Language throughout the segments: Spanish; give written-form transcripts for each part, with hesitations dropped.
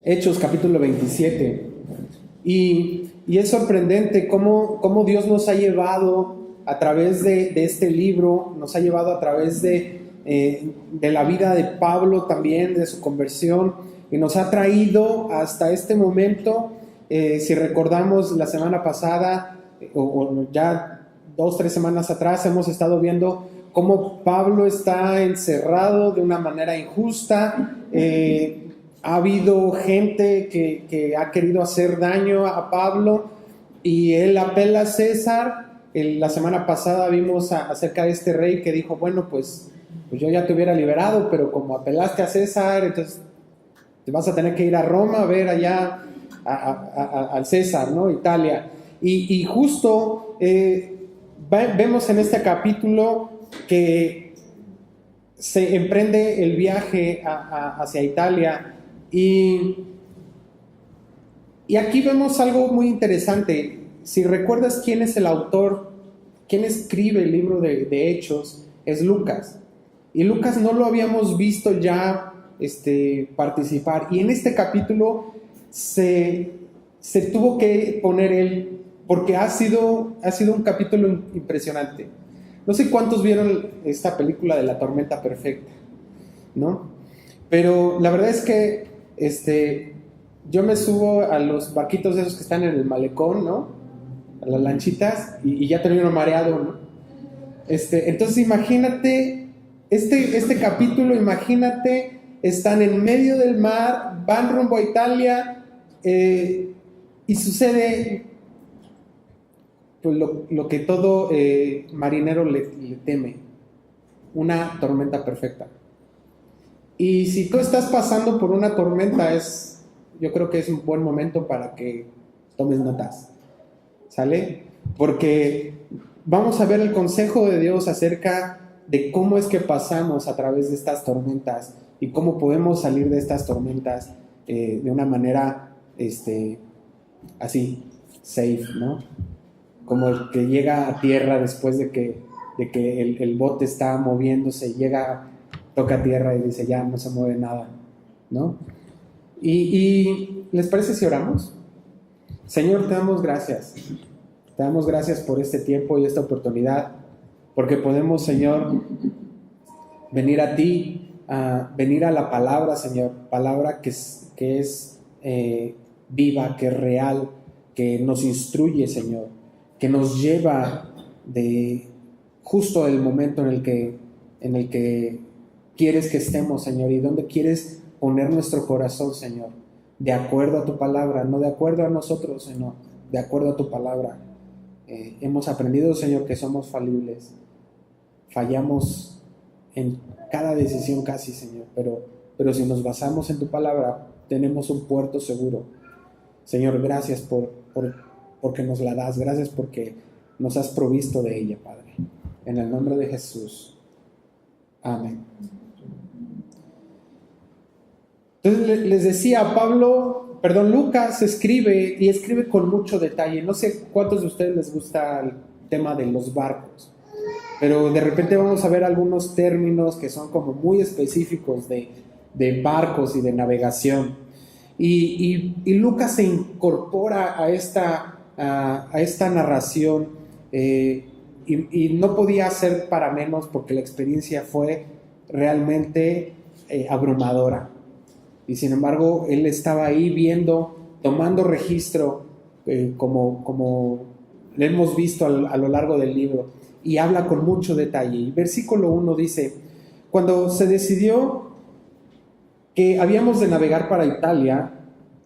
Hechos capítulo 27. Y es sorprendente cómo Dios nos ha llevado a través de este libro, nos ha llevado a través de la vida de Pablo también, de su conversión, y nos ha traído hasta este momento. Si recordamos la semana pasada, o ya 2-3 semanas atrás, hemos estado viendo cómo Pablo está encerrado de una manera injusta. Ha habido gente que ha querido hacer daño a Pablo y él apela a César. La semana pasada vimos acerca de este rey que dijo, bueno, pues yo ya te hubiera liberado, pero como apelaste a César, entonces te vas a tener que ir a Roma a ver allá al César, ¿no? Italia. Y justo vemos en este capítulo que se emprende el viaje hacia Italia. Y aquí vemos algo muy interesante. Si recuerdas quién es el autor, quién escribe el libro de Hechos, es Lucas. Y Lucas no lo habíamos visto ya participar. Y en este capítulo se tuvo que poner él, porque ha sido un capítulo impresionante. No sé cuántos vieron esta película de La Tormenta Perfecta, ¿no? Pero la verdad es que yo me subo a los barquitos esos que están en el malecón, ¿no? A las lanchitas, y ya termino mareado, ¿no? Entonces imagínate, este capítulo, imagínate, están en medio del mar, van rumbo a Italia, y sucede pues, lo que todo marinero le teme, una tormenta perfecta. Y si tú estás pasando por una tormenta, yo creo que es un buen momento para que tomes notas, ¿sale? Porque vamos a ver el consejo de Dios acerca de cómo es que pasamos a través de estas tormentas y cómo podemos salir de estas tormentas de una manera así, safe, ¿no? Como el que llega a tierra después de que el bote está moviéndose, toca tierra y dice, ya no se mueve nada, ¿no? Y ¿les parece si oramos? Señor, te damos gracias. Te damos gracias por este tiempo y esta oportunidad, porque podemos, Señor, venir a ti, venir a la palabra, Señor, palabra que es viva, que es real, que nos instruye, Señor, que nos lleva de justo el momento en el que quieres que estemos, Señor, y dónde quieres poner nuestro corazón, Señor, de acuerdo a tu palabra, no de acuerdo a nosotros, sino de acuerdo a tu palabra. Hemos aprendido, Señor, que somos falibles, fallamos en cada decisión casi, Señor, pero si nos basamos en tu palabra, tenemos un puerto seguro. Señor, gracias porque nos la das, gracias porque nos has provisto de ella, Padre. En el nombre de Jesús. Amén. Entonces les decía, Lucas escribe con mucho detalle. No sé cuántos de ustedes les gusta el tema de los barcos, pero de repente vamos a ver algunos términos que son como muy específicos de barcos y de navegación. Y Lucas se incorpora a esta narración y no podía ser para menos porque la experiencia fue realmente abrumadora. Y sin embargo, él estaba ahí viendo, tomando registro, como lo hemos visto a lo largo del libro, y habla con mucho detalle. Y versículo 1 dice, cuando se decidió que habíamos de navegar para Italia,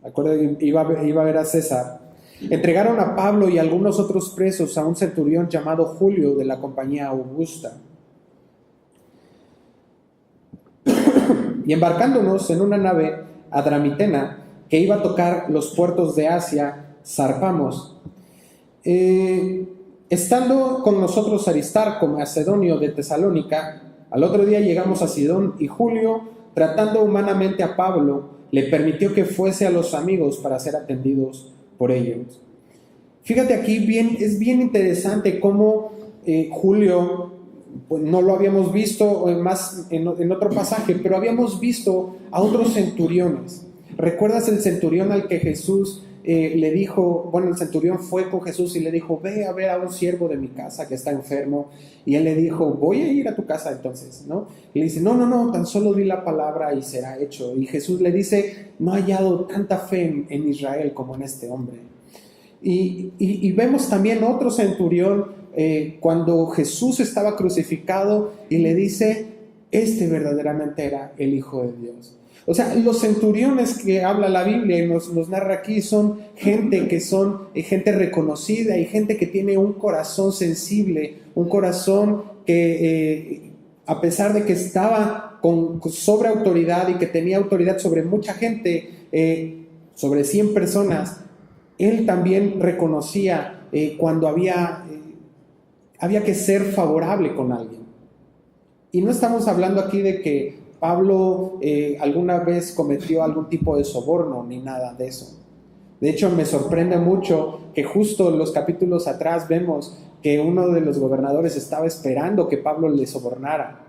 acuérdense que iba a ver a César, entregaron a Pablo y algunos otros presos a un centurión llamado Julio de la compañía Augusta. Y embarcándonos en una nave adramitena que iba a tocar los puertos de Asia, zarpamos. Estando con nosotros Aristarco, macedonio de Tesalónica, al otro día llegamos a Sidón y Julio, tratando humanamente a Pablo, le permitió que fuese a los amigos para ser atendidos por ellos. Fíjate aquí, es bien interesante cómo Julio, pues no lo habíamos visto más en otro pasaje, pero habíamos visto a otros centuriones. ¿Recuerdas el centurión al que Jesús le dijo, bueno, el centurión fue con Jesús y le dijo, ve a ver a un siervo de mi casa que está enfermo? Y él le dijo, voy a ir a tu casa entonces, ¿no? Y le dice, no, tan solo di la palabra y será hecho. Y Jesús le dice, no he hallado tanta fe en Israel como en este hombre. Y vemos también otro centurión cuando Jesús estaba crucificado y le dice, este verdaderamente era el Hijo de Dios. O sea, los centuriones que habla la Biblia y nos narra aquí son gente que son gente reconocida y gente que tiene un corazón sensible, un corazón que a pesar de que estaba sobre autoridad y que tenía autoridad sobre mucha gente, sobre 100 personas, él también reconocía cuando había que ser favorable con alguien. Y no estamos hablando aquí de que Pablo alguna vez cometió algún tipo de soborno ni nada de eso. De hecho, me sorprende mucho que justo en los capítulos atrás vemos que uno de los gobernadores estaba esperando que Pablo le sobornara.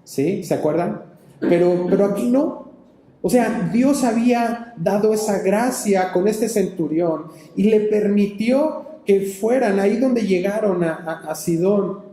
¿Sí? ¿Se acuerdan? Pero aquí no. O sea, Dios había dado esa gracia con este centurión y le permitió que fueran ahí donde llegaron a Sidón.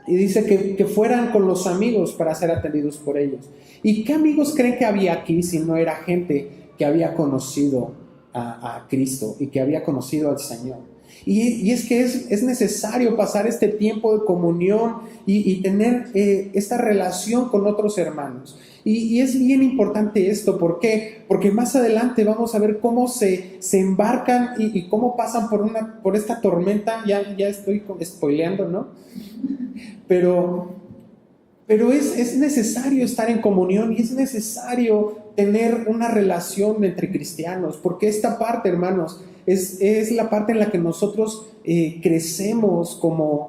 Y dice que fueran con los amigos para ser atendidos por ellos. ¿Y qué amigos creen que había aquí si no era gente que había conocido a Cristo y que había conocido al Señor? Y es que es necesario pasar este tiempo de comunión y tener esta relación con otros hermanos. Y es bien importante esto. ¿Por qué? Porque más adelante vamos a ver cómo se embarcan y cómo pasan por esta tormenta. Ya estoy spoileando, ¿no? Pero es necesario estar en comunión y es necesario tener una relación entre cristianos, porque esta parte, hermanos, es la parte en la que nosotros crecemos como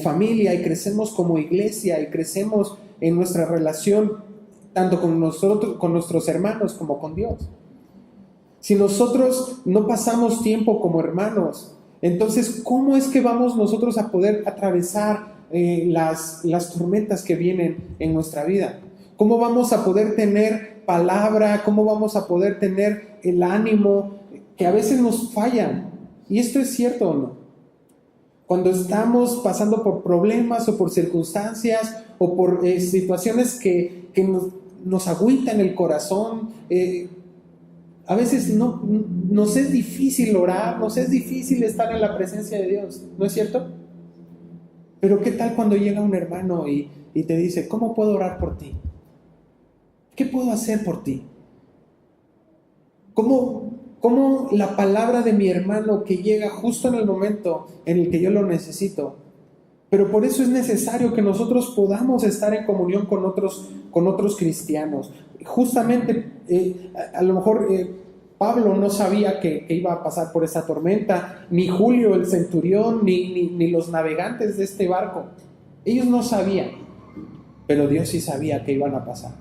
familia y crecemos como iglesia y crecemos en nuestra relación tanto con nosotros, con nuestros hermanos, como con Dios. Si nosotros no pasamos tiempo como hermanos, entonces, ¿cómo es que vamos nosotros a poder atravesar las tormentas que vienen en nuestra vida? ¿Cómo vamos a poder tener palabra? ¿Cómo vamos a poder tener el ánimo que a veces nos fallan? ¿Y esto es cierto o no? Cuando estamos pasando por problemas o por circunstancias o por situaciones que nos agüitan el corazón, a veces nos es difícil orar, nos es difícil estar en la presencia de Dios, ¿no es cierto? Pero ¿qué tal cuando llega un hermano y te dice, ¿cómo puedo orar por ti? ¿Qué puedo hacer por ti? ¿Cómo la palabra de mi hermano que llega justo en el momento en el que yo lo necesito? Pero por eso es necesario que nosotros podamos estar en comunión con otros cristianos. Justamente, a lo mejor Pablo no sabía que iba a pasar por esa tormenta, ni Julio el centurión, ni los navegantes de este barco. Ellos no sabían, pero Dios sí sabía que iban a pasar.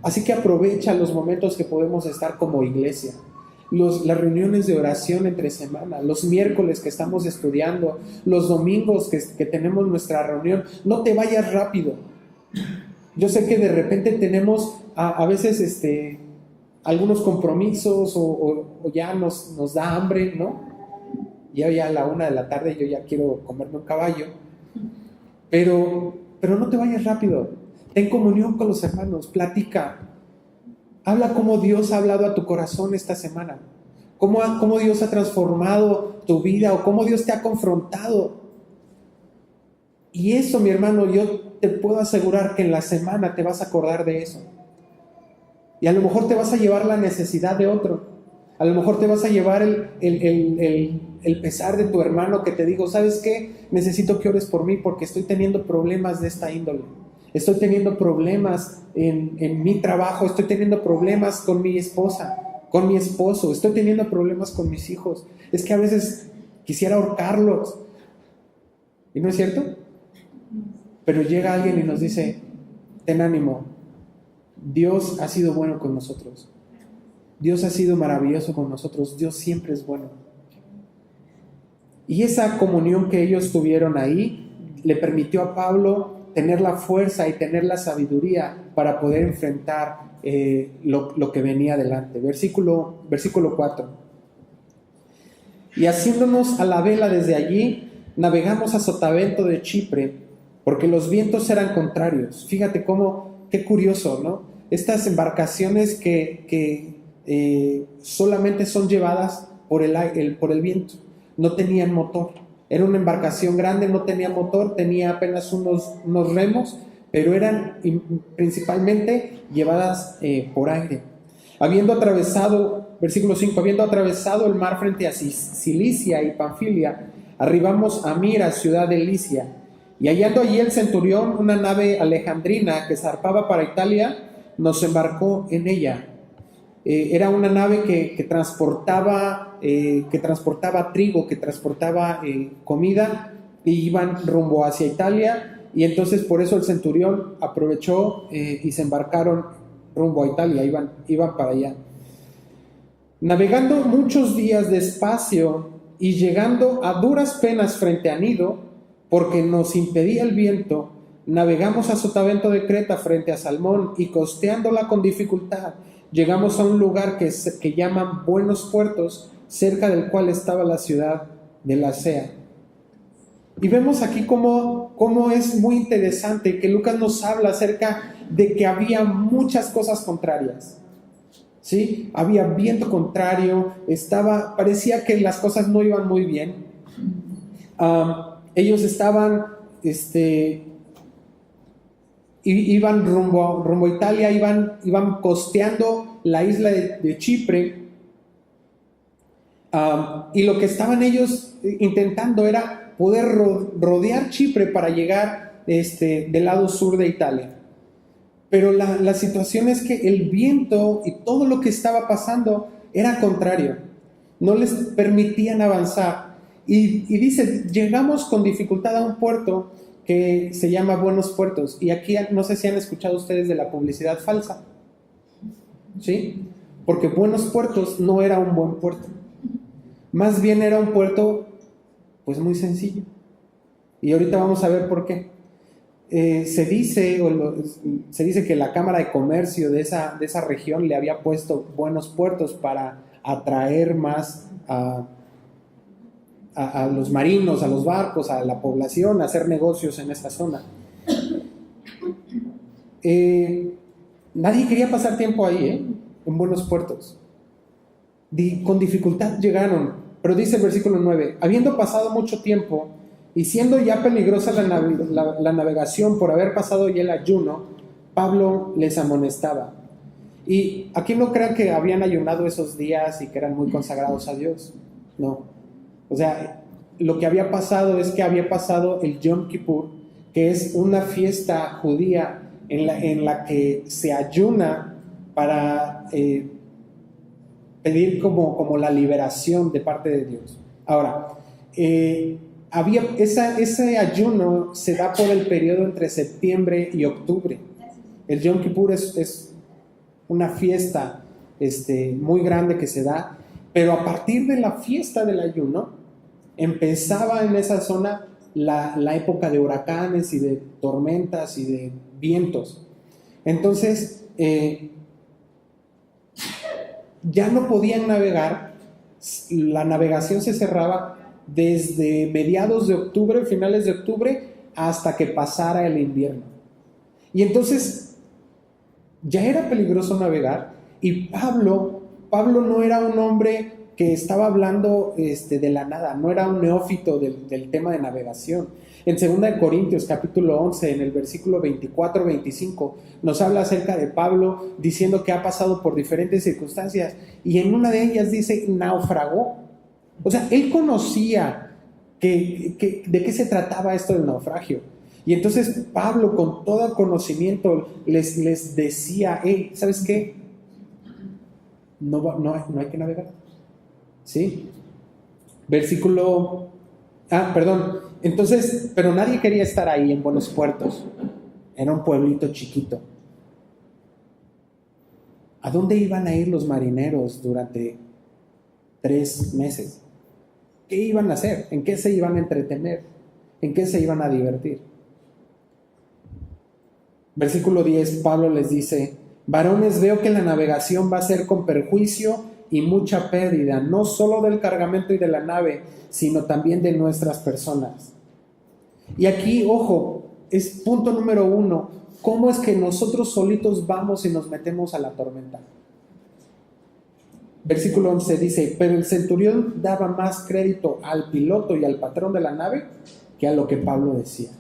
Así que aprovecha los momentos que podemos estar como iglesia. Las reuniones de oración entre semana, los miércoles que estamos estudiando, los domingos que tenemos nuestra reunión. No te vayas rápido. Yo sé que de repente tenemos a veces algunos compromisos o ya nos da hambre, ¿no? Ya a la 1 de la tarde yo ya quiero comerme un caballo. Pero no te vayas rápido. Ten comunión con los hermanos, platica. Habla cómo Dios ha hablado a tu corazón esta semana. Cómo Dios ha transformado tu vida o cómo Dios te ha confrontado. Y eso, mi hermano, yo te puedo asegurar que en la semana te vas a acordar de eso. Y a lo mejor te vas a llevar la necesidad de otro. A lo mejor te vas a llevar el pesar de tu hermano que te digo, ¿sabes qué? Necesito que ores por mí porque estoy teniendo problemas de esta índole. Estoy teniendo problemas en mi trabajo, estoy teniendo problemas con mi esposa, con mi esposo, estoy teniendo problemas con mis hijos. Es que a veces quisiera ahorcarlos. ¿Y no es cierto? Pero llega alguien y nos dice, ten ánimo, Dios ha sido bueno con nosotros. Dios ha sido maravilloso con nosotros, Dios siempre es bueno. Y esa comunión que ellos tuvieron ahí le permitió a Pablo tener la fuerza y tener la sabiduría para poder enfrentar lo que venía adelante. Versículo 4. Y haciéndonos a la vela desde allí, navegamos a Sotavento de Chipre, porque los vientos eran contrarios. Fíjate qué curioso, ¿no? Estas embarcaciones que solamente son llevadas por el viento, no tenían motor. Era una embarcación grande, no tenía motor, tenía apenas unos remos, pero eran principalmente llevadas por aire. Habiendo atravesado, versículo 5, habiendo atravesado el mar frente a Cilicia y Panfilia, arribamos a Mira, ciudad de Licia, y hallando allí el centurión una nave alejandrina que zarpaba para Italia, nos embarcó en ella. Era una nave que transportaba trigo, que transportaba comida, y iban rumbo hacia Italia, y entonces por eso el centurión aprovechó y se embarcaron rumbo a Italia, iban para allá. Navegando muchos días despacio y llegando a duras penas frente a Nido, porque nos impedía el viento, navegamos a Sotavento de Creta frente a Salmón, y costeándola con dificultad, llegamos a un lugar que llaman Buenos Puertos, cerca del cual estaba la ciudad de Lasea. Y vemos aquí cómo es muy interesante que Lucas nos habla acerca de que había muchas cosas contrarias. ¿Sí? Había viento contrario, parecía que las cosas no iban muy bien. Ellos estaban, iban rumbo a Italia, iban costeando la isla de Chipre, y lo que estaban ellos intentando era poder rodear Chipre para llegar del lado sur de Italia. Pero la situación es que el viento y todo lo que estaba pasando era contrario, no les permitían avanzar. Y dice, llegamos con dificultad a un puerto que se llama Buenos Puertos. Y aquí no sé si han escuchado ustedes de la publicidad falsa, ¿sí? Porque Buenos Puertos no era un buen puerto, más bien era un puerto pues muy sencillo. Y ahorita vamos a ver por qué. Se dice que la Cámara de Comercio de esa región le había puesto Buenos Puertos para atraer más a los marinos, a los barcos, a la población, a hacer negocios en esta zona. Nadie quería pasar tiempo ahí, en Buenos Puertos. Con dificultad llegaron, pero dice el versículo 9, habiendo pasado mucho tiempo y siendo ya peligrosa la navegación por haber pasado ya el ayuno, Pablo les amonestaba. Y aquí no crean que habían ayunado esos días y que eran muy consagrados a Dios. No. O sea, lo que había pasado es que había pasado el Yom Kippur, que es una fiesta judía en la que se ayuna para pedir como la liberación de parte de Dios. Ahora, ese ayuno se da por el periodo entre septiembre y octubre. El Yom Kippur es una fiesta muy grande que se da, pero a partir de la fiesta del ayuno empezaba en esa zona la época de huracanes y de tormentas y de vientos. Entonces ya no podían navegar, la navegación se cerraba desde mediados de octubre, finales de octubre, hasta que pasara el invierno. Y entonces ya era peligroso navegar, y Pablo no era un hombre que estaba hablando de la nada, no era un neófito del tema de navegación. En 2 Corintios capítulo 11, en el versículo 24-25, nos habla acerca de Pablo diciendo que ha pasado por diferentes circunstancias, y en una de ellas dice, naufragó. O sea, él conocía de qué se trataba esto del naufragio. Y entonces Pablo, con todo el conocimiento, les decía, hey, ¿sabes qué? No hay que navegar. ¿Sí? Entonces, pero nadie quería estar ahí en Buenos Puertos. Era un pueblito chiquito. ¿A dónde iban a ir los marineros durante 3 meses? ¿Qué iban a hacer? ¿En qué se iban a entretener? ¿En qué se iban a divertir? Versículo 10, Pablo les dice, Varones, veo que la navegación va a ser con perjuicio y mucha pérdida, no solo del cargamento y de la nave, sino también de nuestras personas. Y aquí, ojo, es punto número 1, ¿cómo es que nosotros solitos vamos y nos metemos a la tormenta? Versículo 11 dice, pero el centurión daba más crédito al piloto y al patrón de la nave que a lo que Pablo decía.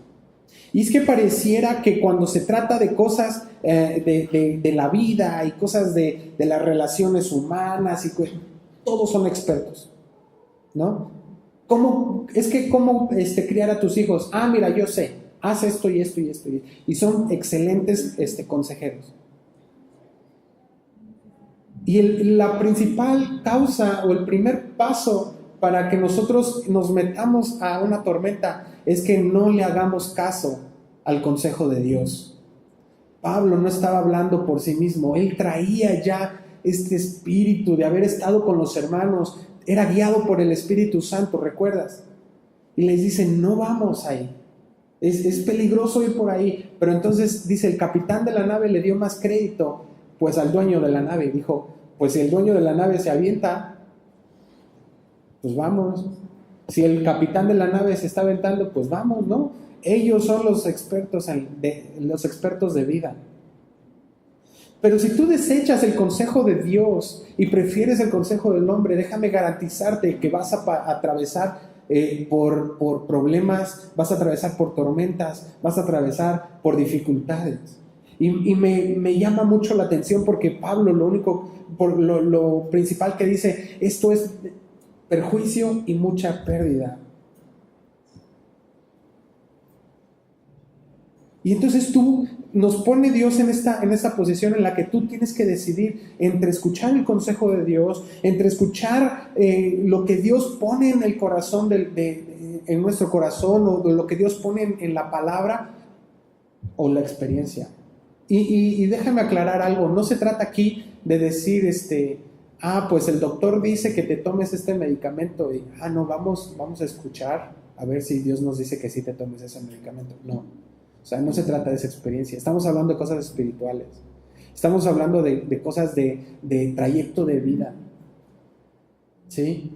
Y es que pareciera que cuando se trata de cosas de la vida y cosas de las relaciones humanas, todos son expertos, ¿no? ¿Cómo criar a tus hijos? Mira, yo sé, haz esto y esto y esto. Y son excelentes consejeros. Y la principal causa o el primer paso para que nosotros nos metamos a una tormenta es que no le hagamos caso al consejo de Dios. Pablo no estaba hablando por sí mismo, él traía ya este espíritu de haber estado con los hermanos, era guiado por el Espíritu Santo, ¿recuerdas? Y les dice, no vamos ahí, es peligroso ir por ahí. Pero entonces dice, el capitán de la nave le dio más crédito pues al dueño de la nave, dijo, pues si el dueño de la nave se avienta, pues vamos. Si el capitán de la nave se está aventando, pues vamos, ¿no? Ellos son los expertos de vida. Pero si tú desechas el consejo de Dios y prefieres el consejo del hombre, déjame garantizarte que vas a atravesar por problemas, vas a atravesar por tormentas, vas a atravesar por dificultades. Y me llama mucho la atención porque Pablo lo principal que dice, esto es perjuicio y mucha pérdida. Y entonces nos pone Dios en esta posición en la que tú tienes que decidir entre escuchar el consejo de Dios, entre escuchar lo que Dios pone en el corazón, en nuestro corazón, o lo que Dios pone en la palabra, o la experiencia. Y déjame aclarar algo, no se trata aquí de decir, pues el doctor dice que te tomes este medicamento y, no, vamos a escuchar a ver si Dios nos dice que sí te tomes ese medicamento. No, o sea, no se trata de esa experiencia, estamos hablando de cosas espirituales, estamos hablando de cosas de trayecto de vida, ¿sí?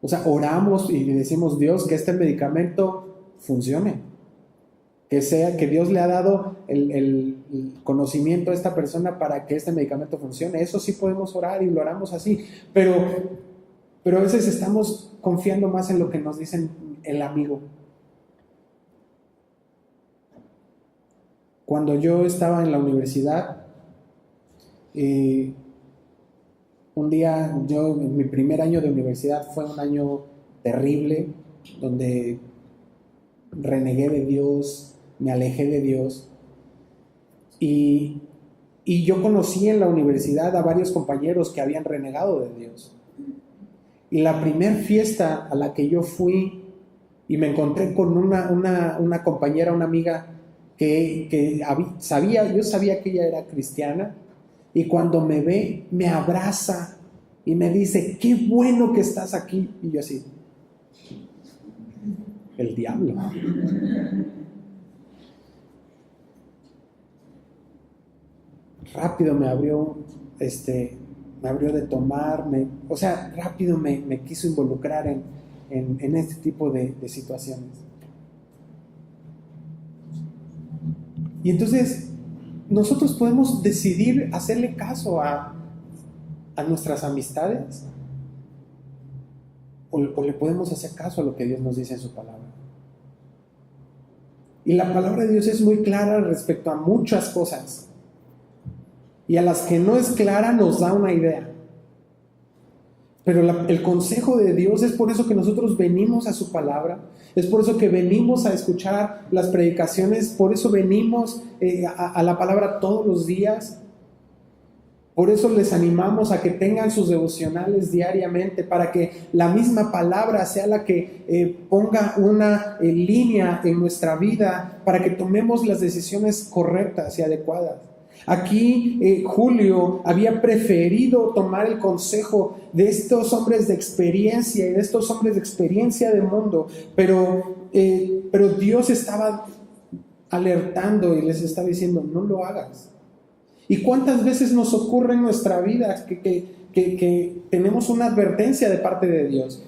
O sea, oramos y decimos, Dios, que este medicamento funcione. Que Dios le ha dado el conocimiento a esta persona para que este medicamento funcione. Eso sí podemos orar y lo oramos así. Pero a veces estamos confiando más en lo que nos dicen el amigo. Cuando yo estaba en la universidad, un día, en mi primer año de universidad fue un año terrible, donde renegué de Dios, me alejé de Dios, y yo conocí en la universidad a varios compañeros que habían renegado de Dios. Y la primer fiesta a la que yo fui y me encontré con una compañera, una amiga que yo sabía que ella era cristiana, y cuando me ve, me abraza y me dice, qué bueno que estás aquí. Y yo así, el diablo. Rápido me abrió de tomar, rápido me quiso involucrar en este tipo de situaciones. Y entonces nosotros podemos decidir hacerle caso a nuestras amistades, o le podemos hacer caso a lo que Dios nos dice en su palabra. Y la palabra de Dios es muy clara respecto a muchas cosas, y a las que no es clara nos da una idea. Pero el consejo de Dios es por eso que nosotros venimos a su palabra, es por eso que venimos a escuchar las predicaciones, por eso venimos a la palabra todos los días. Por eso les animamos a que tengan sus devocionales diariamente, para que la misma palabra sea la que ponga una línea en nuestra vida, para que tomemos las decisiones correctas y adecuadas. Aquí Julio había preferido tomar el consejo de estos hombres de experiencia y de estos hombres de experiencia del mundo, pero Dios estaba alertando y les estaba diciendo, no lo hagas. ¿Y cuántas veces nos ocurre en nuestra vida que tenemos una advertencia de parte de Dios?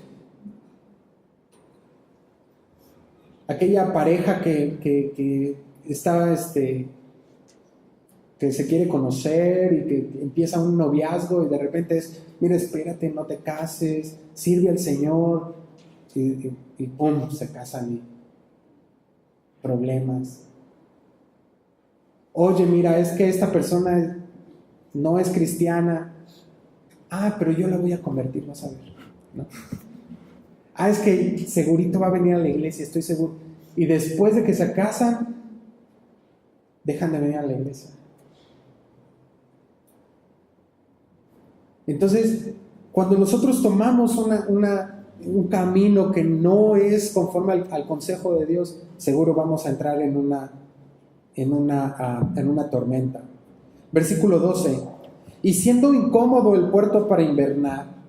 Aquella pareja que está, que se quiere conocer y que empieza un noviazgo y de repente es, mira, espérate, no te cases, sirve al Señor, y ¡pum!, se casan y problemas. Oye, mira, es que esta persona no es cristiana. Ah, pero yo la voy a convertir, vas a ver, ¿no? Ah, es que segurito va a venir a la iglesia, estoy seguro. Y después de que se casan, dejan de venir a la iglesia. Entonces, cuando nosotros tomamos un camino que no es conforme al consejo de Dios, seguro vamos a entrar en una tormenta. Versículo 12. Y siendo incómodo el puerto para invernar,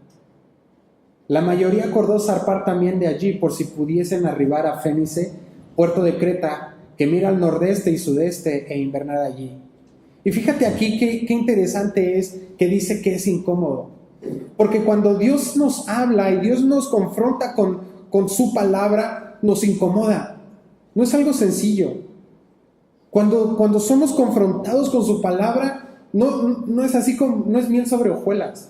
la mayoría acordó zarpar también de allí, por si pudiesen arribar a Fénice, puerto de Creta, que mira al nordeste y sudeste, e invernar allí. Y fíjate aquí qué interesante es que dice que es incómodo. Porque cuando Dios nos habla y Dios nos confronta con su palabra, nos incomoda. No es algo sencillo. Cuando somos confrontados con su palabra, no es así como, no es miel sobre hojuelas.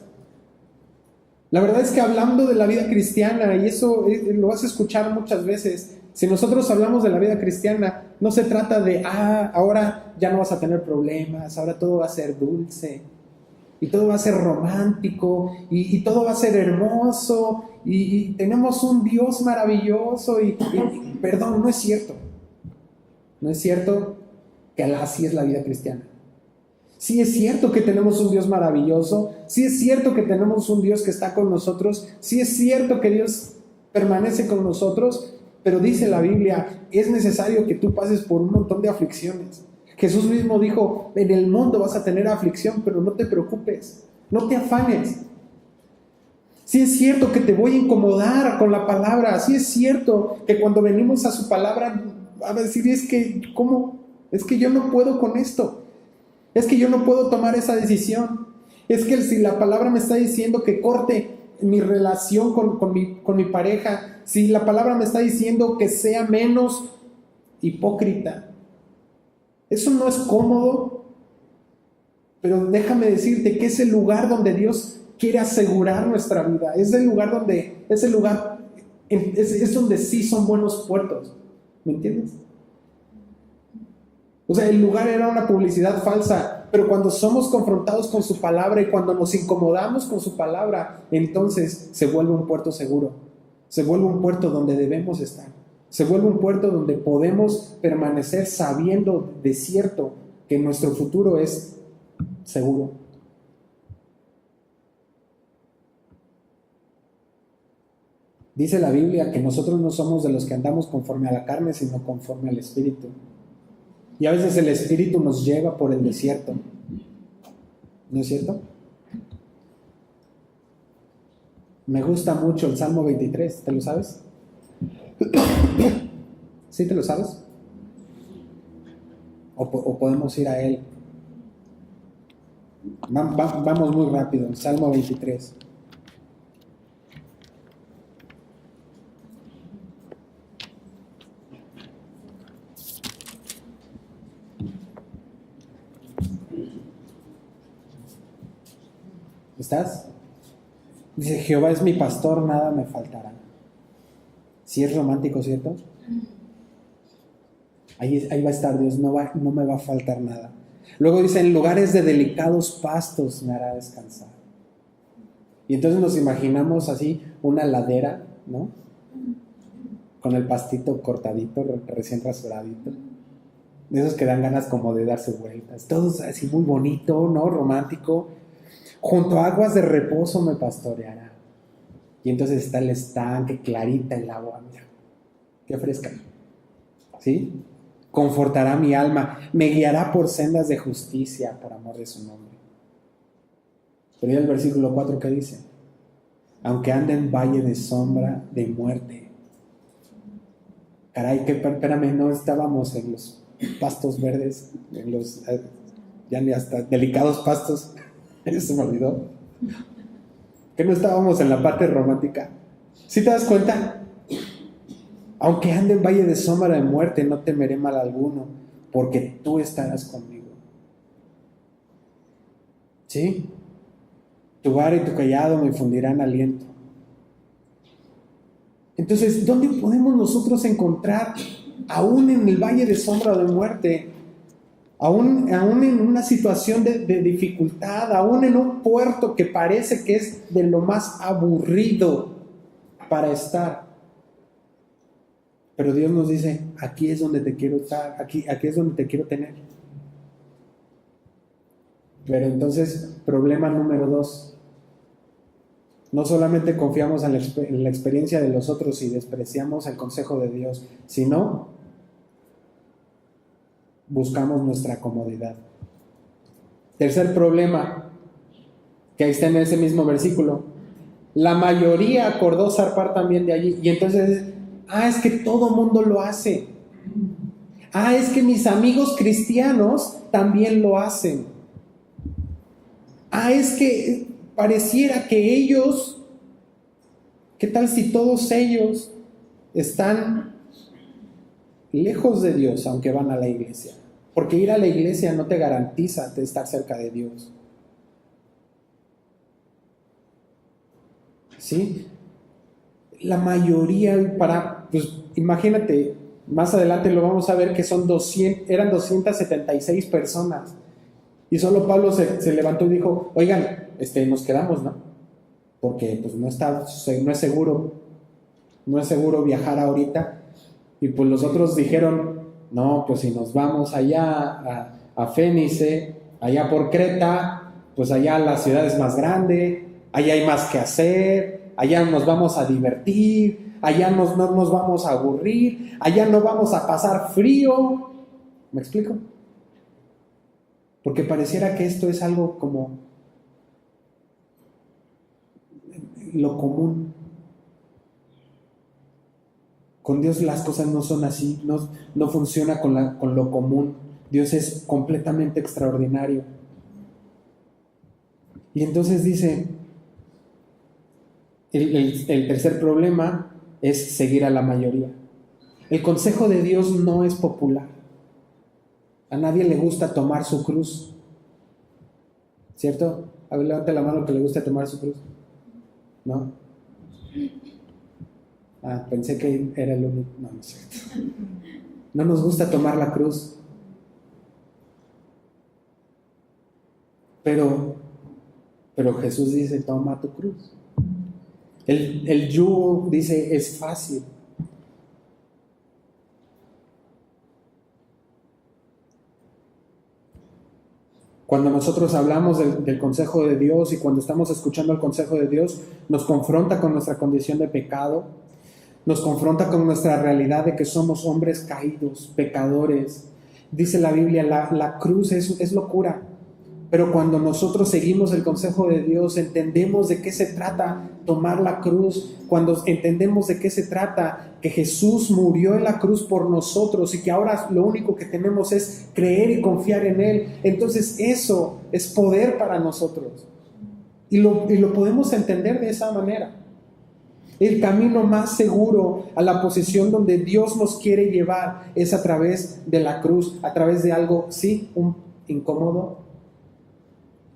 La verdad es que hablando de la vida cristiana, y eso lo vas a escuchar muchas veces, si nosotros hablamos de la vida cristiana, no se trata de, ahora ya no vas a tener problemas, ahora todo va a ser dulce, y todo va a ser romántico, y todo va a ser hermoso, y tenemos un Dios maravilloso, perdón, no es cierto. No es cierto que así es la vida cristiana. Sí es cierto que tenemos un Dios maravilloso, sí es cierto que tenemos un Dios que está con nosotros, sí es cierto que Dios permanece con nosotros, pero dice la Biblia, es necesario que tú pases por un montón de aflicciones. Jesús mismo dijo, en el mundo vas a tener aflicción, pero no te preocupes, no te afanes. Sí es cierto que te voy a incomodar con la palabra, sí es cierto que cuando venimos a su palabra, a decir, es que, ¿cómo? Es que yo no puedo con esto. Es que yo no puedo tomar esa decisión. Es que si la palabra me está diciendo que corte mi relación con mi pareja, si la palabra me está diciendo que sea menos hipócrita, eso no es cómodo, pero déjame decirte que es el lugar donde Dios quiere asegurar nuestra vida. Es el lugar donde, es donde sí son buenos puertos. ¿Me entiendes? O sea, el lugar era una publicidad falsa, pero cuando somos confrontados con su palabra y cuando nos incomodamos con su palabra, entonces se vuelve un puerto seguro, se vuelve un puerto donde debemos estar, se vuelve un puerto donde podemos permanecer sabiendo de cierto que nuestro futuro es seguro. Dice la Biblia que nosotros no somos de los que andamos conforme a la carne, sino conforme al Espíritu. Y a veces el Espíritu nos lleva por el desierto. ¿No es cierto? Me gusta mucho el Salmo 23, ¿te lo sabes? ¿Sí te lo sabes? O podemos ir a él. Vamos muy rápido, el Salmo 23. ¿Estás? Dice, Jehová es mi pastor, nada me faltará. Si es romántico, ¿cierto? Ahí va a estar Dios, no me va a faltar nada. Luego dice, en lugares de delicados pastos me hará descansar. Y entonces nos imaginamos así, una ladera, ¿no? Con el pastito cortadito, recién rasuradito. De esos que dan ganas como de darse vueltas. Todo así muy bonito, ¿no? Romántico. Junto a aguas de reposo me pastoreará. Y entonces está el estanque, clarita el agua, mira, qué fresca. ¿Sí? Confortará mi alma, me guiará por sendas de justicia por amor de su nombre. Pero ya el versículo 4, ¿qué dice? Aunque ande en valle de sombra de muerte. Caray, que espérame, no estábamos en los pastos verdes, Ya ni hasta delicados pastos. Se me olvidó. Que no estábamos en la parte romántica. ¿Sí te das cuenta? Aunque ande en valle de sombra de muerte, no temeré mal alguno, porque tú estarás conmigo. ¿Sí? Tu vara y tu callado me infundirán aliento. Entonces, ¿dónde podemos nosotros encontrar, aún en el valle de sombra de muerte, aún en una situación de dificultad, aún en un puerto que parece que es de lo más aburrido para estar? Pero Dios nos dice, aquí es donde te quiero estar, aquí es donde te quiero tener. Pero entonces, problema número 2. No solamente confiamos en la experiencia de los otros y despreciamos el consejo de Dios, sino buscamos nuestra comodidad. Tercer problema, que ahí está en ese mismo versículo. La mayoría acordó zarpar también de allí. Y entonces, es que todo mundo lo hace. Es que mis amigos cristianos también lo hacen. Es que pareciera que ellos, ¿qué tal si todos ellos están lejos de Dios aunque van a la iglesia? Porque ir a la iglesia no te garantiza estar cerca de Dios. ¿Sí? La mayoría, pues imagínate, más adelante lo vamos a ver que eran 276 personas. Y solo Pablo se levantó y dijo, oigan, nos quedamos, ¿no? Porque pues no es seguro viajar ahorita. Y pues los otros dijeron, no, pues si nos vamos allá a Fénice, allá por Creta, pues allá la ciudad es más grande, allá hay más que hacer, allá nos vamos a divertir, allá no nos vamos a aburrir, allá no vamos a pasar frío. ¿Me explico? Porque pareciera que esto es algo como lo común. Con Dios las cosas no son así, no funciona con lo común. Dios es completamente extraordinario. Y entonces dice, el tercer problema es seguir a la mayoría. El consejo de Dios no es popular. A nadie le gusta tomar su cruz. ¿Cierto? A ver, levante la mano que le gusta tomar su cruz. ¿No? Pensé que era el único. No es cierto. No nos gusta tomar la cruz. Pero Jesús dice, toma tu cruz. El yugo, dice, es fácil. Cuando nosotros hablamos del consejo de Dios y cuando estamos escuchando el consejo de Dios, nos confronta con nuestra condición de pecado, nos confronta con nuestra realidad de que somos hombres caídos, pecadores. Dice la Biblia, la cruz es locura. Pero cuando nosotros seguimos el consejo de Dios, entendemos de qué se trata tomar la cruz, cuando entendemos de qué se trata, que Jesús murió en la cruz por nosotros y que ahora lo único que tenemos es creer y confiar en Él, entonces eso es poder para nosotros. Y lo podemos entender de esa manera. El camino más seguro a la posición donde Dios nos quiere llevar es a través de la cruz, a través de algo, sí, un incómodo.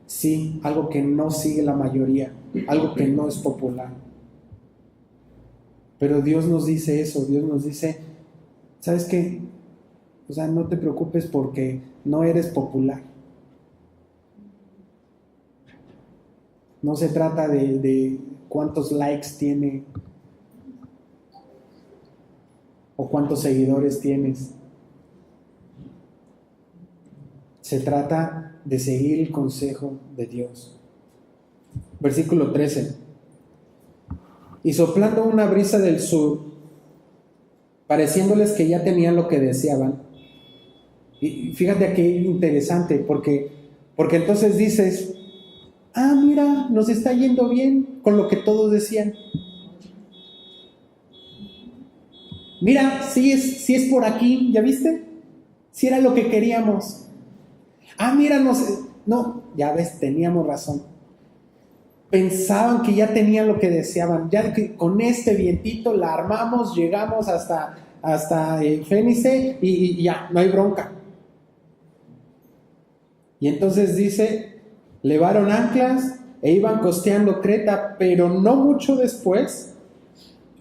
Sí, algo que no sigue la mayoría, algo que no es popular. Pero Dios nos dice eso, Dios nos dice, ¿sabes qué? O sea, no te preocupes porque no eres popular. No se trata de cuántos likes tiene o cuántos seguidores tienes. Se trata de seguir el consejo de Dios. Versículo 13. Y soplando una brisa del sur, pareciéndoles que ya tenían lo que deseaban. Y fíjate aquí interesante, porque entonces dices, mira, nos está yendo bien con lo que todos decían. Mira, sí es por aquí, ¿ya viste? Sí era lo que queríamos. Mira, no, ya ves, teníamos razón. Pensaban que ya tenían lo que deseaban, ya que con este vientito la armamos, llegamos hasta Fénice y ya, no hay bronca. Y entonces dice, levaron anclas e iban costeando Creta, pero no mucho después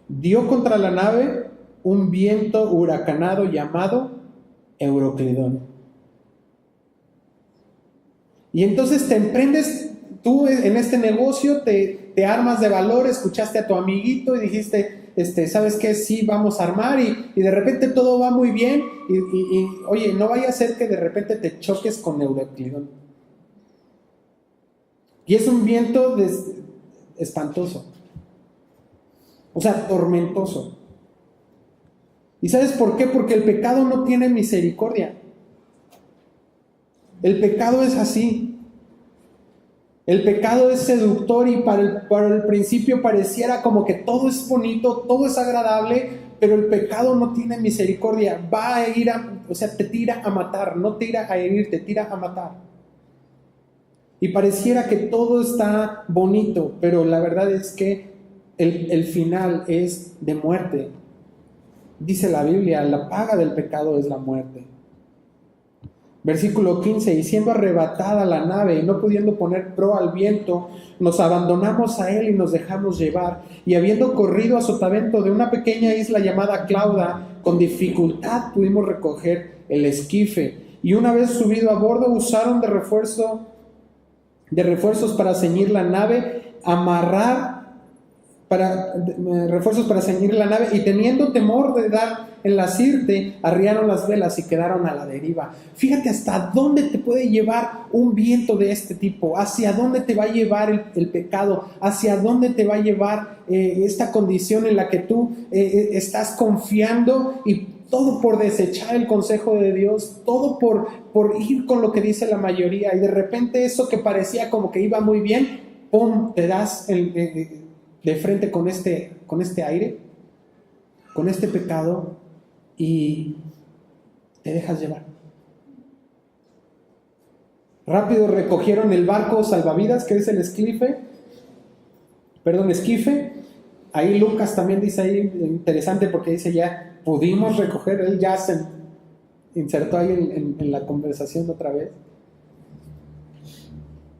dio contra la nave un viento huracanado llamado Euroclidón. Y entonces te emprendes tú en este negocio, te armas de valor, escuchaste a tu amiguito y dijiste, ¿sabes qué? Sí, vamos a armar y de repente todo va muy bien y oye, no vaya a ser que de repente te choques con Euroclidón. Y es un viento espantoso, o sea, tormentoso. ¿Y sabes por qué? Porque el pecado no tiene misericordia. El pecado es así. El pecado es seductor y para el principio pareciera como que todo es bonito, todo es agradable, pero el pecado no tiene misericordia. Va a ir te tira a matar, no tira a herir, te tira a matar. Y pareciera que todo está bonito, pero la verdad es que el final es de muerte. Dice la Biblia, la paga del pecado es la muerte. Versículo 15, y siendo arrebatada la nave y no pudiendo poner proa al viento, nos abandonamos a él y nos dejamos llevar. Y habiendo corrido a sotavento de una pequeña isla llamada Clauda, con dificultad pudimos recoger el esquife. Y una vez subido a bordo, usaron de refuerzos para ceñir la nave, refuerzos para ceñir la nave, y teniendo temor de dar en la sirte, arriaron las velas y quedaron a la deriva. Fíjate hasta dónde te puede llevar un viento de este tipo, hacia dónde te va a llevar el pecado, hacia dónde te va a llevar esta condición en la que tú estás confiando, y todo por desechar el consejo de Dios, todo por ir con lo que dice la mayoría, y de repente eso que parecía como que iba muy bien, ¡pum!, te das de frente con este aire, con este pecado, y te dejas llevar. Rápido recogieron el barco salvavidas, que es el esquife. Ahí Lucas también dice ahí, interesante, porque dice ya pudimos recoger, él ya se insertó ahí en la conversación otra vez.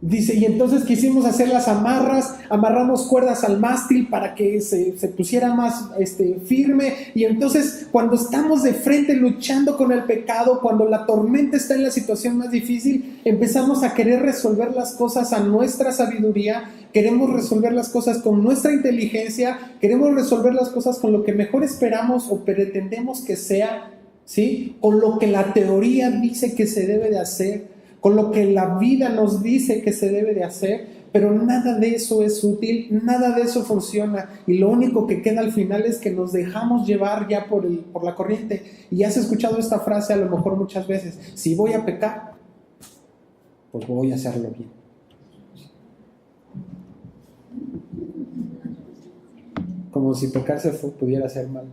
Dice, y entonces quisimos hacer las amarramos cuerdas al mástil para que se pusiera más firme, y entonces cuando estamos de frente luchando con el pecado, cuando la tormenta está en la situación más difícil, empezamos a querer resolver las cosas a nuestra sabiduría, queremos resolver las cosas con nuestra inteligencia, queremos resolver las cosas con lo que mejor esperamos o pretendemos que sea, ¿sí? Con lo que la teoría dice que se debe de hacer, con lo que la vida nos dice que se debe de hacer, pero nada de eso es útil, nada de eso funciona, y lo único que queda al final es que nos dejamos llevar ya por la corriente. Y has escuchado esta frase a lo mejor muchas veces: si voy a pecar, pues voy a hacerlo bien. Como si pecarse pudiera ser mal.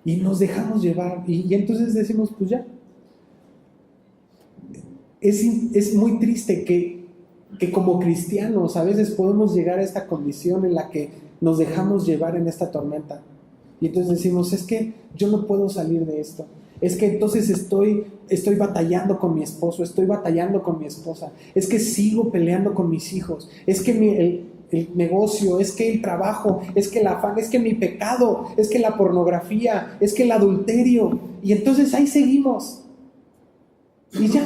Y nos dejamos llevar, y entonces decimos, pues ya. Es muy triste que como cristianos a veces podemos llegar a esta condición en la que nos dejamos llevar en esta tormenta. Y entonces decimos, es que yo no puedo salir de esto. Es que entonces estoy batallando con mi esposo, estoy batallando con mi esposa. Es que sigo peleando con mis hijos. Es que el negocio, es que el trabajo, es que el afán, es que mi pecado, es que la pornografía, es que el adulterio. Y entonces ahí seguimos. Y ya.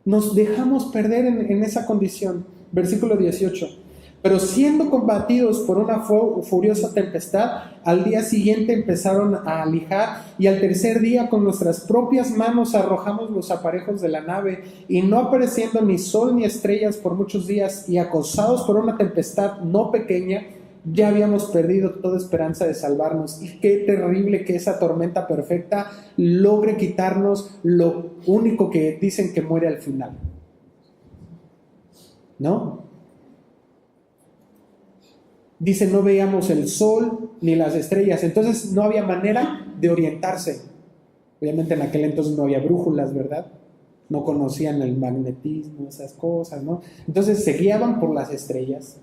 Nos dejamos perder en esa condición. Versículo 18. Pero siendo combatidos por una furiosa tempestad, al día siguiente empezaron a alijar, y al tercer día con nuestras propias manos arrojamos los aparejos de la nave, y no apareciendo ni sol ni estrellas por muchos días, y acosados por una tempestad no pequeña, ya habíamos perdido toda esperanza de salvarnos. Y qué terrible que esa tormenta perfecta logre quitarnos lo único que dicen que muere al final, ¿no? Dice, no veíamos el sol ni las estrellas, entonces no había manera de orientarse. Obviamente en aquel entonces no había brújulas, ¿verdad? No conocían el magnetismo, esas cosas, ¿no? Entonces se guiaban por las estrellas.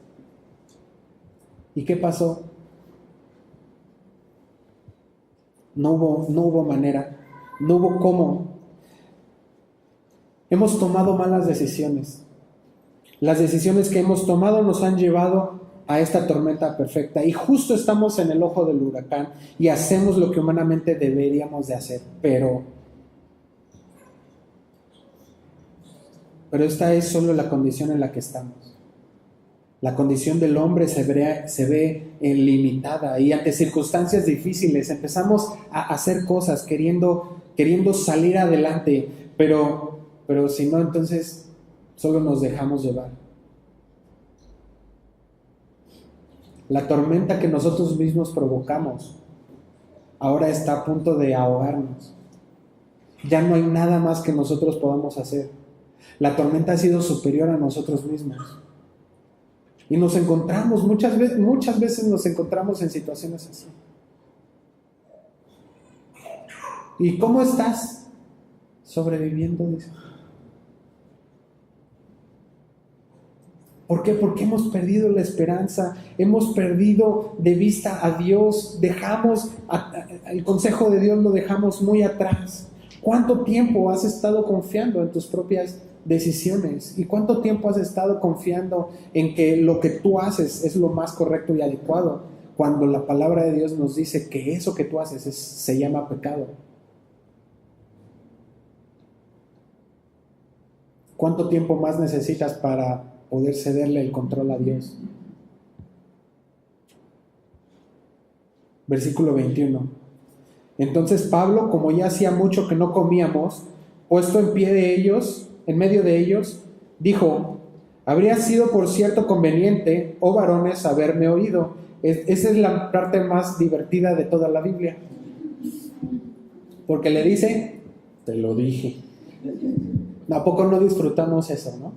¿Y qué pasó? No hubo manera, no hubo cómo. Hemos tomado malas decisiones. Las decisiones que hemos tomado nos han llevado a esta tormenta perfecta y justo estamos en el ojo del huracán y hacemos lo que humanamente deberíamos de hacer, pero esta es solo la condición en la que estamos. La condición del hombre se ve limitada y ante circunstancias difíciles empezamos a hacer cosas queriendo salir adelante, pero si no, entonces solo nos dejamos llevar. La tormenta que nosotros mismos provocamos ahora está a punto de ahogarnos. Ya no hay nada más que nosotros podamos hacer. La tormenta ha sido superior a nosotros mismos. Y nos encontramos, muchas veces nos encontramos en situaciones así. ¿Y cómo estás? Sobreviviendo, dice. ¿Por qué? Porque hemos perdido la esperanza, hemos perdido de vista a Dios, dejamos el consejo de Dios lo dejamos muy atrás. ¿Cuánto tiempo has estado confiando en tus propias decisiones? ¿Y cuánto tiempo has estado confiando en que lo que tú haces es lo más correcto y adecuado? Cuando la palabra de Dios nos dice que eso que tú haces se llama pecado. ¿Cuánto tiempo más necesitas para poder cederle el control a Dios? Versículo 21. Entonces Pablo, como ya hacía mucho que no comíamos, puesto en medio de ellos, dijo: habría sido por cierto conveniente, oh varones, haberme oído. Esa es la parte más divertida de toda la Biblia, porque le dice, te lo dije. ¿A poco no disfrutamos eso, no?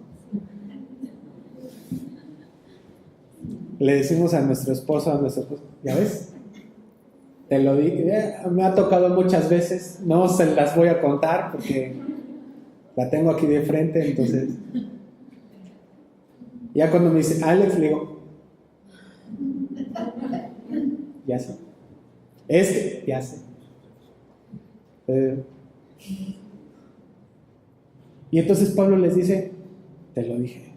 Le decimos a nuestro esposo, ¿ya ves? Te lo dije, me ha tocado muchas veces, no se las voy a contar porque la tengo aquí de frente, entonces ya cuando me dice Alex, le digo, ya sé, ya sé. Y entonces Pablo les dice, te lo dije.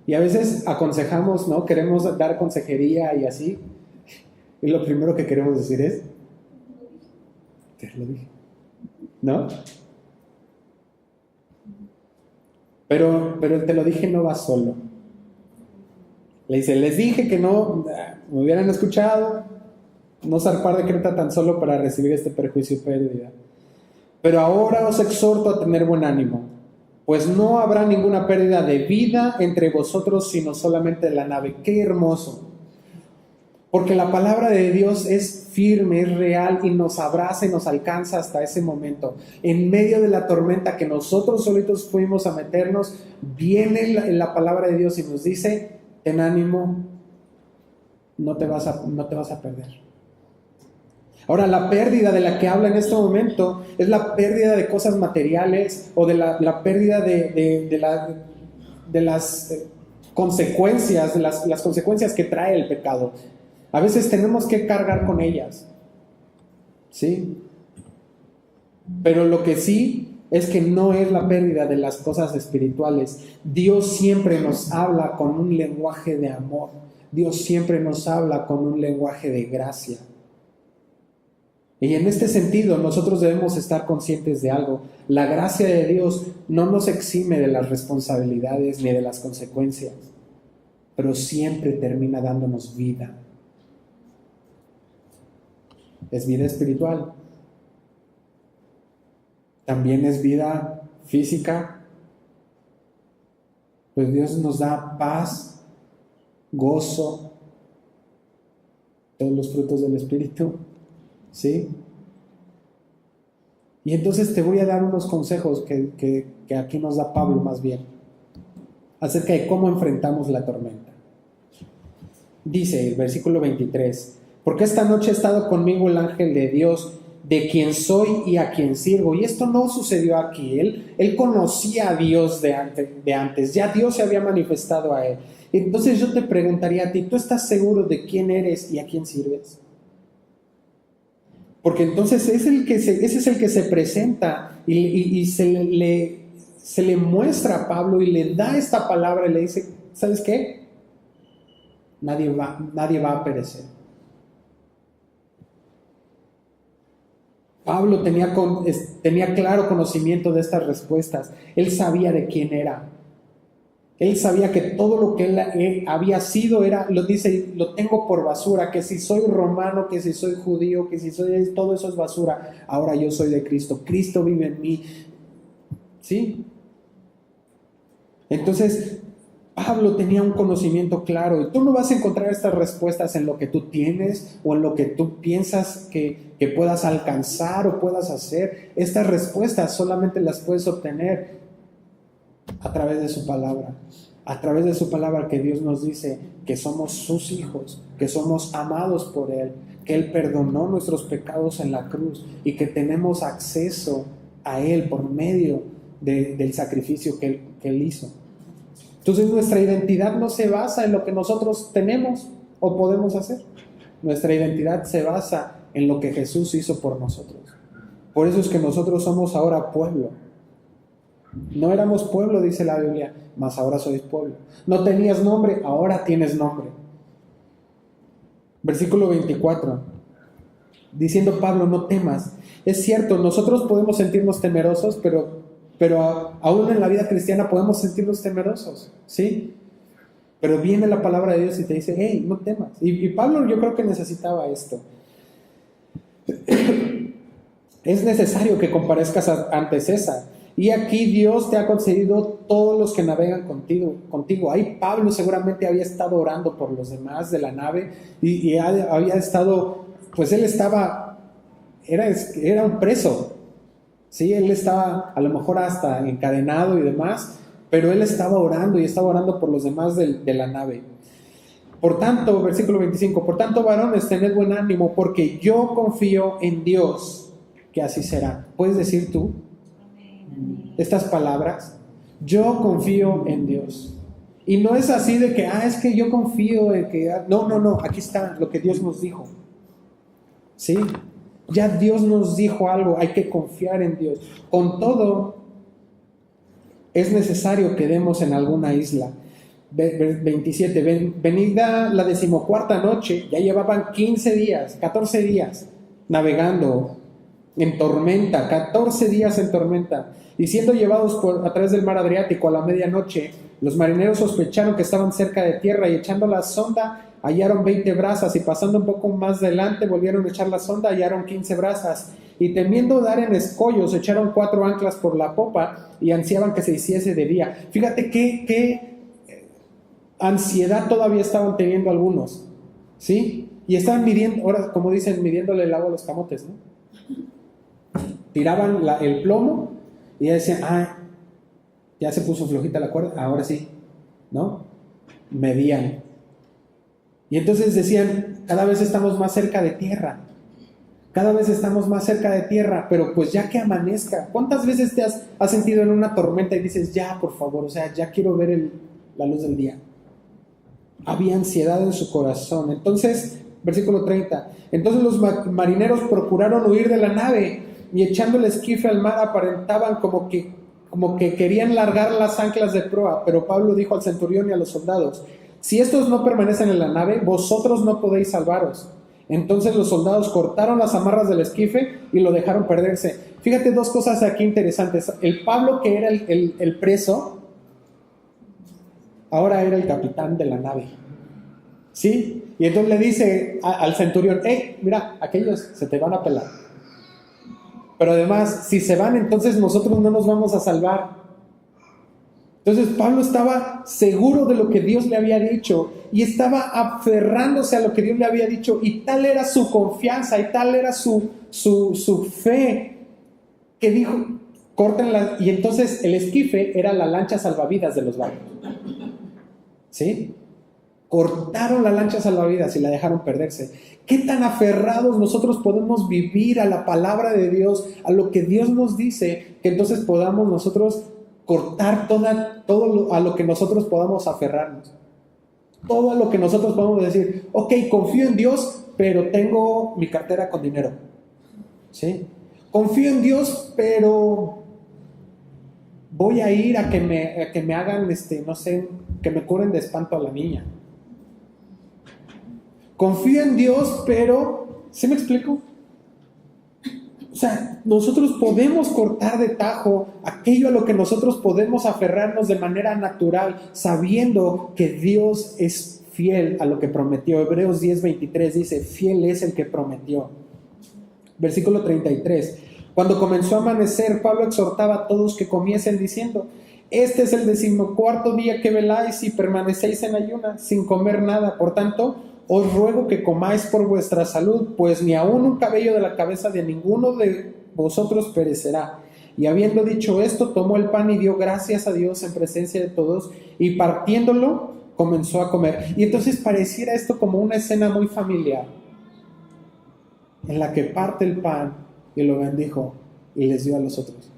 Y a veces aconsejamos, ¿no? Queremos dar consejería y así. Y lo primero que queremos decir es, te lo dije, ¿no? Pero el te lo dije no va solo. Le dice, les dije que no me hubieran escuchado, no zarpar de Creta tan solo para recibir este perjuicio y pérdida. Pero ahora os exhorto a tener buen ánimo, pues no habrá ninguna pérdida de vida entre vosotros, sino solamente de la nave. ¡Qué hermoso! Porque la palabra de Dios es firme, es real y nos abraza y nos alcanza hasta ese momento. En medio de la tormenta que nosotros solitos fuimos a meternos, viene la palabra de Dios y nos dice, ten ánimo, no te vas a perder. Ahora, la pérdida de la que habla en este momento es la pérdida de cosas materiales o de la pérdida de las consecuencias, las consecuencias que trae el pecado. A veces tenemos que cargar con ellas, ¿sí? Pero lo que sí es que no es la pérdida de las cosas espirituales. Dios siempre nos habla con un lenguaje de amor. Dios siempre nos habla con un lenguaje de gracia. Y en este sentido nosotros debemos estar conscientes de algo. La gracia de Dios no nos exime de las responsabilidades ni de las consecuencias, pero siempre termina dándonos vida. Es vida espiritual. También es vida física. Pues Dios nos da paz, gozo, todos los frutos del Espíritu. ¿Sí? Y entonces te voy a dar unos consejos que aquí nos da Pablo más bien, acerca de cómo enfrentamos la tormenta. Dice el versículo 23, porque esta noche ha estado conmigo el ángel de Dios, de quien soy y a quien sirvo. Y esto no sucedió aquí. Él conocía a Dios de antes. Ya Dios se había manifestado a él. Entonces yo te preguntaría a ti, ¿tú estás seguro de quién eres y a quién sirves? Porque entonces ese es el que se presenta y se le muestra a Pablo y le da esta palabra y le dice, ¿sabes qué? Nadie va a perecer. Pablo tenía claro conocimiento de estas respuestas. Él sabía de quién era. Él sabía que todo lo que él había sido lo dice, lo tengo por basura, que si soy romano, que si soy judío, que si soy, todo eso es basura. Ahora yo soy de Cristo. Cristo vive en mí. ¿Sí? Entonces, Pablo tenía un conocimiento claro y tú no vas a encontrar estas respuestas en lo que tú tienes o en lo que tú piensas que puedas alcanzar o puedas hacer. Estas respuestas solamente las puedes obtener a través de su palabra. A través de su palabra, que Dios nos dice que somos sus hijos, que somos amados por Él, que Él perdonó nuestros pecados en la cruz y que tenemos acceso a Él por medio del sacrificio que Él hizo. Entonces nuestra identidad no se basa en lo que nosotros tenemos o podemos hacer. Nuestra identidad se basa en lo que Jesús hizo por nosotros. Por eso es que nosotros somos ahora pueblo. No éramos pueblo, dice la Biblia, mas ahora sois pueblo. No tenías nombre, ahora tienes nombre. Versículo 24. Diciendo Pablo, no temas. Es cierto, nosotros podemos sentirnos temerosos, pero aún en la vida cristiana podemos sentirnos temerosos, ¿sí? Pero viene la palabra de Dios y te dice, hey, no temas. Y Pablo yo creo que necesitaba esto. Es necesario que comparezcas ante César. Y aquí Dios te ha concedido todos los que navegan contigo. Ahí Pablo seguramente había estado orando por los demás de la nave y había estado, pues él era un preso. Sí, él estaba a lo mejor hasta encadenado y demás, pero él estaba orando y estaba orando por los demás de la nave. Por tanto, versículo 25, por tanto, varones, tened buen ánimo, porque yo confío en Dios, que así será. ¿Puedes decir tú estas palabras? Yo confío en Dios. Y no es así de que, es que yo confío en que... No, aquí está lo que Dios nos dijo. ¿Sí? Ya Dios nos dijo algo, hay que confiar en Dios. Con todo, es necesario que demos en alguna isla. 27, venida la 14ª noche, ya llevaban 14 días navegando en tormenta, 14 días en tormenta, y siendo llevados a través del mar Adriático a la medianoche, los marineros sospecharon que estaban cerca de tierra y echando la sonda hallaron 20 brazas y pasando un poco más adelante volvieron a echar la sonda, hallaron 15 brazas y temiendo dar en escollos echaron 4 anclas por la popa y ansiaban que se hiciese de día. Fíjate qué ansiedad todavía estaban teniendo algunos, ¿sí? Y estaban midiendo, ahora como dicen, midiéndole el agua a los camotes, ¿no? Tiraban el plomo y ya decían, ya se puso flojita la cuerda, ahora sí, ¿no? Medían. Y entonces decían, cada vez estamos más cerca de tierra, pero pues ya que amanezca. ¿Cuántas veces te has sentido en una tormenta y dices, ya, por favor, o sea, ya quiero ver la luz del día? Había ansiedad en su corazón. Entonces, versículo 30, entonces los marineros procuraron huir de la nave y echando el esquife al mar aparentaban como que querían largar las anclas de proa, pero Pablo dijo al centurión y a los soldados, si estos no permanecen en la nave, vosotros no podéis salvaros. Entonces los soldados cortaron las amarras del esquife y lo dejaron perderse. Fíjate 2 cosas aquí interesantes. El Pablo, que era el preso, ahora era el capitán de la nave, ¿sí? Y entonces le dice al centurión, mira, aquellos se te van a pelar. Pero además, si se van, entonces nosotros no nos vamos a salvar. Entonces Pablo estaba seguro de lo que Dios le había dicho y estaba aferrándose a lo que Dios le había dicho, y tal era su confianza y tal era su fe que dijo, córtenla. Y entonces el esquife era la lancha salvavidas de los barcos, ¿sí? cortaron la lancha salvavidas y la dejaron perderse. ¿Qué tan aferrados nosotros podemos vivir a la palabra de Dios, a lo que Dios nos dice, que entonces podamos nosotros cortar todo a lo que nosotros podamos aferrarnos? Todo a lo que nosotros podamos decir, ok, confío en Dios, pero tengo mi cartera con dinero. ¿Sí? Confío en Dios, pero voy a ir a que me hagan, no sé, que me curen de espanto a la niña. Confío en Dios, pero, ¿sí me explico? O sea, nosotros podemos cortar de tajo aquello a lo que nosotros podemos aferrarnos de manera natural, sabiendo que Dios es fiel a lo que prometió. Hebreos 10:23 dice, fiel es el que prometió. Versículo 33. Cuando comenzó a amanecer, Pablo exhortaba a todos que comiesen diciendo, este es el 14º día que veláis y permanecéis en ayuna, sin comer nada. Por tanto, os ruego que comáis por vuestra salud, pues ni aun un cabello de la cabeza de ninguno de vosotros perecerá. Y habiendo dicho esto, tomó el pan y dio gracias a Dios en presencia de todos, y partiéndolo, comenzó a comer. Y entonces pareciera esto como una escena muy familiar, en la que parte el pan y lo bendijo y les dio a los otros.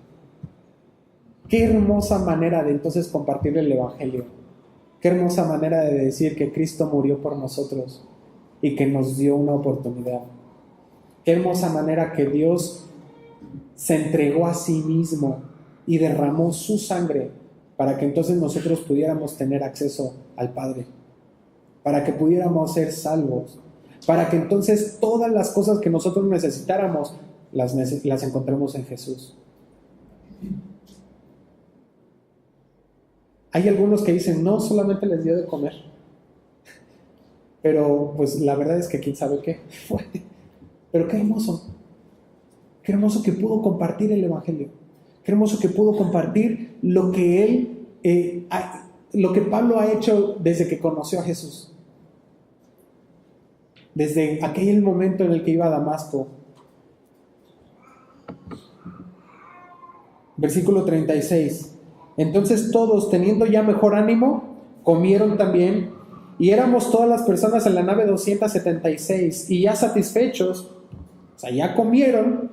Qué hermosa manera de entonces compartir el evangelio. Qué hermosa manera de decir que Cristo murió por nosotros y que nos dio una oportunidad. Qué hermosa manera que Dios se entregó a sí mismo y derramó su sangre para que entonces nosotros pudiéramos tener acceso al Padre, para que pudiéramos ser salvos, para que entonces todas las cosas que nosotros necesitáramos las encontremos en Jesús. Hay algunos que dicen, no, solamente les dio de comer. Pero pues la verdad es que quién sabe qué fue. Pero qué hermoso que pudo compartir el evangelio. Qué hermoso que pudo compartir lo que lo que Pablo ha hecho desde que conoció a Jesús. Desde aquel momento en el que iba a Damasco. Versículo 36. Entonces todos, teniendo ya mejor ánimo, comieron también, y éramos todas las personas en la nave 276, y ya satisfechos, o sea, ya comieron,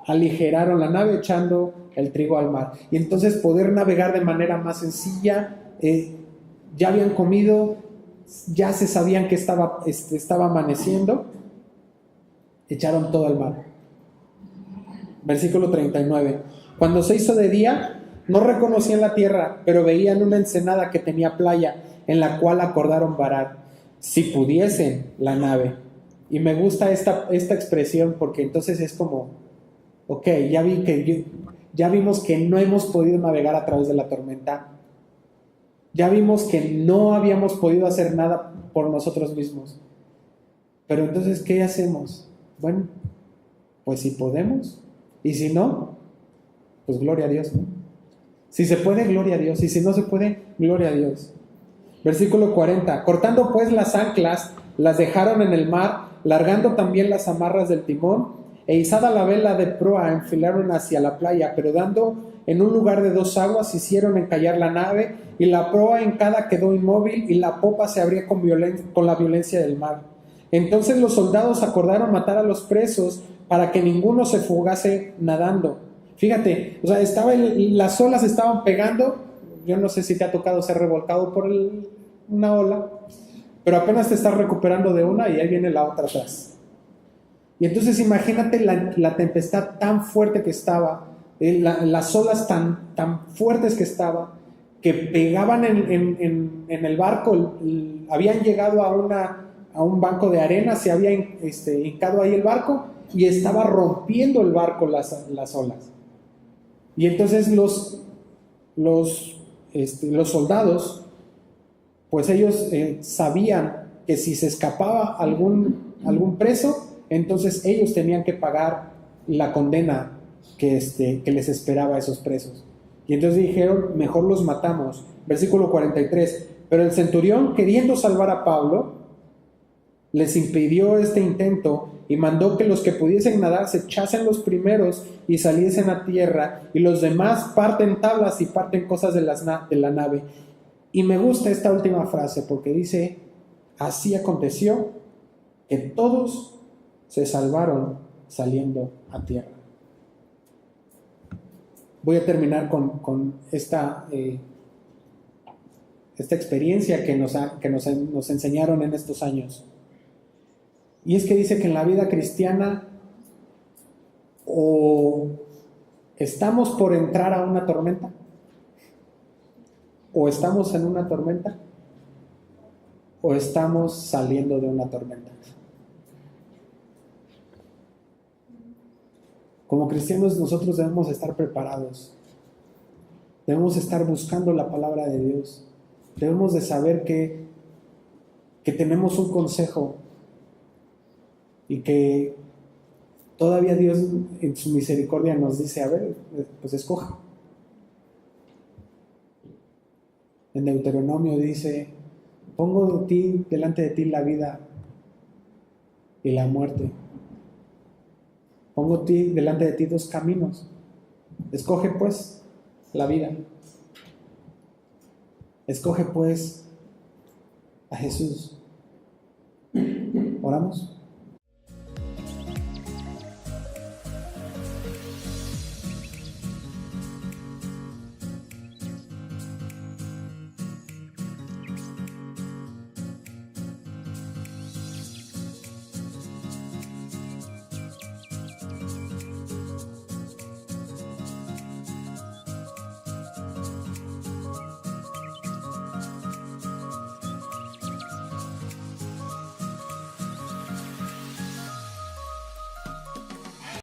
aligeraron la nave echando el trigo al mar. Y entonces poder navegar de manera más sencilla, ya habían comido, ya se sabían que estaba amaneciendo, echaron todo al mar. Versículo 39. Cuando se hizo de día, no reconocían la tierra, pero veían una ensenada que tenía playa, en la cual acordaron varar, si pudiesen, la nave. Y me gusta esta expresión, porque entonces es como, ok, ya vimos que no hemos podido navegar a través de la tormenta. Ya vimos que no habíamos podido hacer nada por nosotros mismos. Pero entonces, ¿qué hacemos? Bueno, pues si podemos, y si no, pues gloria a Dios, ¿no? Si se puede, gloria a Dios, y si no se puede, gloria a Dios. Versículo 40. Cortando pues las anclas, las dejaron en el mar, largando también las amarras del timón, e izada la vela de proa, enfilaron hacia la playa, pero dando en un lugar de 2 aguas, hicieron encallar la nave, y la proa en cada quedó inmóvil, y la popa se abría con la violencia del mar. Entonces los soldados acordaron matar a los presos, para que ninguno se fugase nadando. Fíjate, o sea, las olas estaban pegando. Yo no sé si te ha tocado ser revolcado por una ola, pero apenas te estás recuperando de una y ahí viene la otra atrás. Y entonces imagínate la tempestad tan fuerte que estaba, las olas tan fuertes que estaba, que pegaban en el barco. Habían llegado a un banco de arena, se había hincado ahí el barco y estaba rompiendo el barco las olas. Y entonces los soldados, pues ellos sabían que si se escapaba algún preso, entonces ellos tenían que pagar la condena que les esperaba a esos presos. Y entonces dijeron, mejor los matamos. Versículo 43. Pero el centurión, queriendo salvar a Pablo, les impidió este intento y mandó que los que pudiesen nadar se echasen los primeros y saliesen a tierra, y los demás parten tablas y parten cosas de la nave. Y me gusta esta última frase porque dice, Así aconteció que todos se salvaron saliendo a tierra. Voy a terminar con esta experiencia que nos enseñaron en estos años. Y es que dice que en la vida cristiana o estamos por entrar a una tormenta, o estamos en una tormenta, o estamos saliendo de una tormenta. Como cristianos nosotros debemos estar preparados, debemos estar buscando la palabra de Dios, debemos de saber que tenemos un consejo y que todavía Dios en su misericordia nos dice, a ver, pues escoja. En Deuteronomio dice, pongo delante de ti la vida y la muerte. Pongo delante de ti dos caminos. Escoge pues la vida. Escoge pues a Jesús.